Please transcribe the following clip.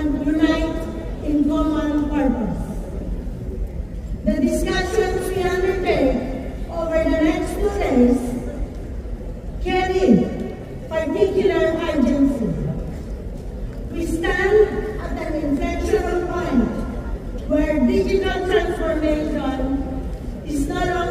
and unite in common purpose. The discussions we undertake over the next 2 days carry particular urgency. We stand at an inflection point where digital transformation is no longer